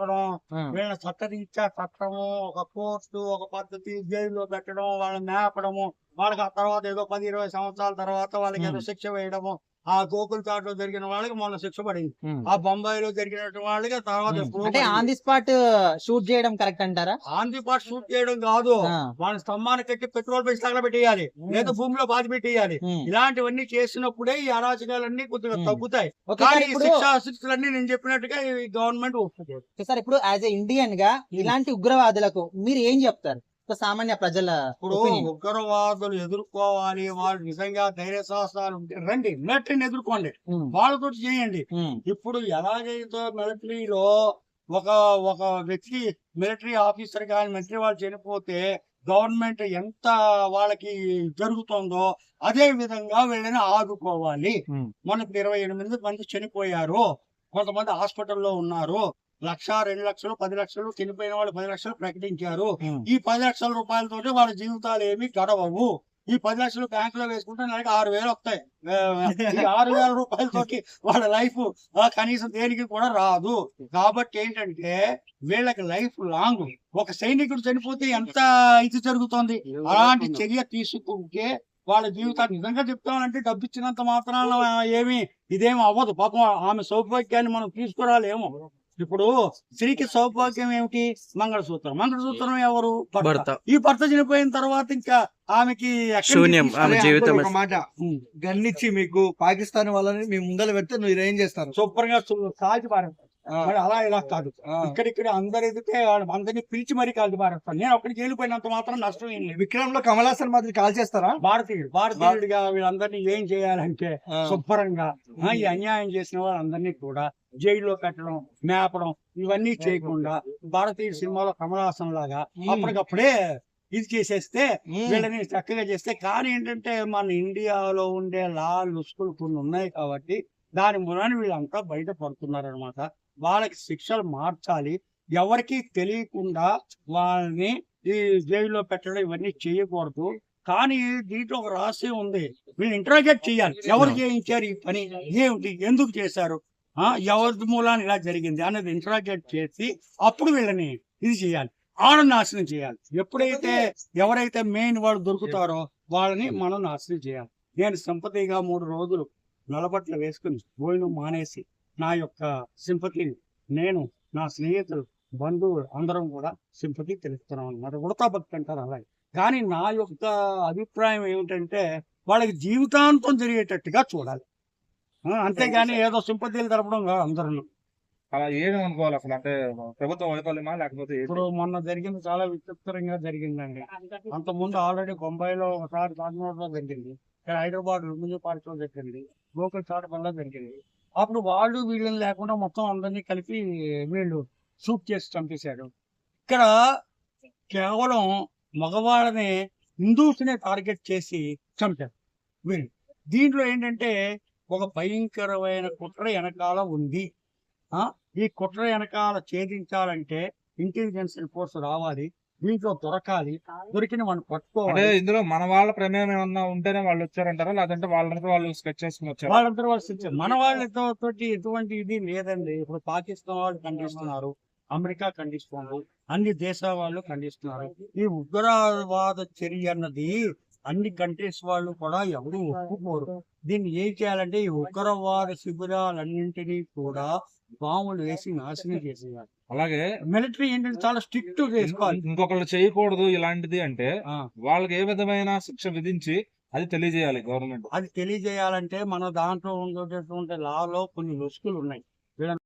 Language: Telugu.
చెప్పడం, వీళ్ళని చట్టరీత్యా చట్టము, ఒక కోర్టు, ఒక పద్ధతి, జైల్లో పెట్టడం, వాళ్ళని మేపడము, వాళ్ళకి ఆ తర్వాత ఏదో 10-20 సంవత్సరాల తర్వాత వాళ్ళకి ఏదో శిక్ష వేయడము. ఆ గోకుల్ చాట్లో జరిగిన వాళ్ళకి మొన్న శిక్ష పడింది. ఆ బొంబాయిలో జరిగినటువంటి వాళ్ళకి తర్వాత ఎప్పుడో అంటే ఆన్ పడింది. ది స్పాట్ షూట్ చేయడం కరెక్ట్ అంటారా? ఆన్ ది స్పాట్ షూట్ చేయడం కాదు, వాళ్ళ స్తంభానికి కట్టి పెట్రోల్ పెంచి తగలబెట్టేయాలి, లేదా భూమిలో బాధ పెట్టేయాలి. ఇలాంటివన్నీ చేసినప్పుడే ఈ అరాచకాలన్నీ కొద్దిగా తగ్గుతాయి. ఓకే సార్, కానీ ఈ ఇప్పుడు శిక్షాశిక్షలన్నీ నేను చెప్పినట్టుగా ఈ గవర్నమెంట్ ఒప్పుకోదు. ఓకే సార్, ఇప్పుడు యాజ్ ఎ ఇండియన్ గా ఇలాంటి ఉగ్రవాదులకు మీరు ఏం చెప్తారు? ఒక సామాన్య ప్రజల ఇప్పుడు opinion. ఉగ్రవాదులు ఎదుర్కోవాలి, వాళ్ళు నిజంగా ధైర్య సాహసాలు ఉంటే రండి, మిలిటరీని ఎదుర్కోండి, ఉమ్, వాళ్ళతో చేయండి. ఉమ్, ఇప్పుడు ఎలాగైతే మిలిటరీలో ఒక ఒక వ్యక్తి, మిలిటరీ ఆఫీసర్ కానీ మంత్రి వాళ్ళు చనిపోతే గవర్నమెంట్ ఎంత వాళ్ళకి జరుగుతుందో అదే విధంగా వీళ్ళని ఆదుకోవాలి. ఉమ్, మనకు 28 మంది చనిపోయారు, కొంతమంది హాస్పిటల్లో ఉన్నారు, 1,00,000, 2,00,000, 10 లక్షలు, చనిపోయిన వాళ్ళు 10 లక్షలు ప్రకటించారు. ఉమ్. ఈ 10 లక్షల రూపాయలతోటి వాళ్ళ జీవితాలు ఏమి గడవవు. ఈ 10 లక్షలు బ్యాంకులో వేసుకుంటే నెలకి 6,000 వస్తాయి. ఈ 6,000 రూపాయలతోటి వాళ్ళ లైఫ్ కనీసం దేనికి కూడా రాదు. కాబట్టి ఏంటంటే వీళ్ళకి లైఫ్ లాంగ్, ఒక సైనికుడు చనిపోతే ఎంత ఇది జరుగుతుంది, అలాంటి చర్య తీసుకుంటే వాళ్ళ జీవితాలు నిజంగా చెప్తామంటే డబ్బు ఇచ్చినంత మాత్రాన ఏమి ఇదేమి అవ్వదు. పాపం ఆమె సౌభాగ్యాన్ని మనం తీసుకురాలేము. ఇప్పుడు స్త్రీకి సౌభాగ్యం ఏమిటి? మంగళసూత్రం. మంగళసూత్రం ఎవరు? భర్త. ఈ భర్త చనిపోయిన తర్వాత ఇంకా ఆమెకి శూన్యం, ఆమె జీవితం. ఒక మాట, గన్నిచ్చి మీకు పాకిస్తాన్ వాళ్ళని మీ ముందర పెడితే మీరు ఏం చేస్తారు? శుభ్రంగా కాల్చి పారేస్తారు. మరి అలా ఇలా కాదు, ఇక్కడిక్కడ అందరు ఎదిగితే అందరినీ పిలిచి మరీ కాల్చి పారేస్తాను. నేను అక్కడికి వెళ్ళిపోయినంత మాత్రం నష్టం ఏం లేదు. విక్రమ్ లో కమల్ హాసన్ మాదిరి కాల్ చేస్తారా? భారతీయుడిగా వీళ్ళందరినీ ఏం చేయాలంటే శుభ్రంగా ఈ అన్యాయం చేసిన వాళ్ళందరినీ కూడా జైల్లో పెట్టడం, మేపడం ఇవన్నీ చేయకుండా భారతీయ సినిమాలో కమల్ హాసన్ లాగా అప్పటికప్పుడే ఇది చేసేస్తే వీళ్ళని చక్కగా చేస్తే. కానీ ఏంటంటే మన ఇండియాలో ఉండే లుసుకులు కొన్ని ఉన్నాయి కాబట్టి దాని మూలాన్ని వీళ్ళంతా బయట పడుతున్నారు అనమాట. వాళ్ళకి శిక్షలు మార్చాలి, ఎవరికి తెలియకుండా వాళ్ళని ఈ జైల్లో పెట్టడం ఇవన్నీ చేయకూడదు. కానీ దీంట్లో ఒక రహస్యం ఉంది, వీళ్ళు ఇంట్రాగేట్ చేయాలి. ఎవరు చేయించారు ఈ పని, ఏమిటి, ఎందుకు చేశారు, ఎవరి మూలాన్ని ఇలా జరిగింది అనేది ఇంట్రాగేట్ చేసి అప్పుడు వీళ్ళని ఇది చేయాలి, నాశనం చేయాలి. ఎప్పుడైతే ఎవరైతే మెయిన్ వాళ్ళు దొరుకుతారో వాళ్ళని మనం నాశనం చేయాలి. నేను సింపతిగా 3 రోజులు నలబట్లు వేసుకుని భోజనం మానేసి నా యొక్క సింపతిని నేను, నా స్నేహితులు, బంధువులు అందరం కూడా సింపతి తెలుస్తున్నాం అన్నమాట. ఉడతా భక్తి అంటారు అలాగే. కానీ నా యొక్క అభిప్రాయం ఏమిటంటే వాళ్ళకి జీవితాంతం జరిగేటట్టుగా చూడాలి, అంతేగాని ఏదో సింపతిలు జరపడం కాదు అందరూ. అలా ఏమి అనుకోవాలి అసలు? అంటే ప్రభుత్వం వైఫల్యమా లేకపోతే ఇప్పుడు మొన్న జరిగింది చాలా విచిత్రంగా జరిగిందండి. అంతకుముందు ఆల్రెడీ బొంబాయిలో ఒకసారి తాజ్మహల్లో జరిగింది, ఇక్కడ హైదరాబాద్ లుంబిని పార్క్ లో జరిగింది, గోకుల్ చాట్ వల్ల జరిగింది. అప్పుడు వాళ్ళు వీళ్ళని లేకుండా మొత్తం అందరినీ కలిపి వీళ్ళు షూట్ చేసి చంపేశాడు. ఇక్కడ కేవలం మగవాళ్ళని, హిందూస్నే టార్గెట్ చేసి చంపారు వీళ్ళు. దీంట్లో ఏంటంటే ఒక భయంకరమైన కుట్ర వెనకాల ఉంది. ఈ కుట్ర వెనకాల ఛేదించాలంటే ఇంటెలిజెన్స్ రిపోర్ట్స్ రావాలి, దీంట్లో దొరకాలి, దొరికిన మనం పట్టుకోవాలి. ఇందులో మన వాళ్ళ ప్రమేయం ఏమన్నా ఉంటేనే వాళ్ళు వచ్చారంటారా, లేదంటే వాళ్ళంతా వాళ్ళు స్కెచ్ చేసుకుని వచ్చారు? వాళ్ళందరూ వాళ్ళు మన వాళ్ళతోటి ఎటువంటి ఇది లేదండి. ఇప్పుడు పాకిస్తాన్ వాళ్ళు ఖండిస్తున్నారు, అమెరికా ఖండిస్తున్నారు, అన్ని దేశాల వాళ్ళు ఖండిస్తున్నారు. ఈ ఉగ్రవాద చర్య అన్నది అన్ని కంట్రీస్ వాళ్ళు కూడా ఎవరు ఒప్పుకోరు. దీన్ని ఏం చేయాలంటే ఈ ఉగ్రవాద శిబిరాలన్నింటినీ కూడా బాంబులు వేసి నాశనం చేసేయాలి. అలాగే మిలిటరీ ఏంటంటే చాలా స్ట్రిక్ట్ చేసుకోవాలి. ఇంకొకళ్ళు చేయకూడదు ఇలాంటిది అంటే వాళ్ళకి ఏ విధమైన శిక్ష విధించి అది తెలియజేయాలి గవర్నమెంట్. అది తెలియజేయాలంటే మన దాంట్లో ఉండేటువంటి లాలో కొన్ని లొసుకులు ఉన్నాయి.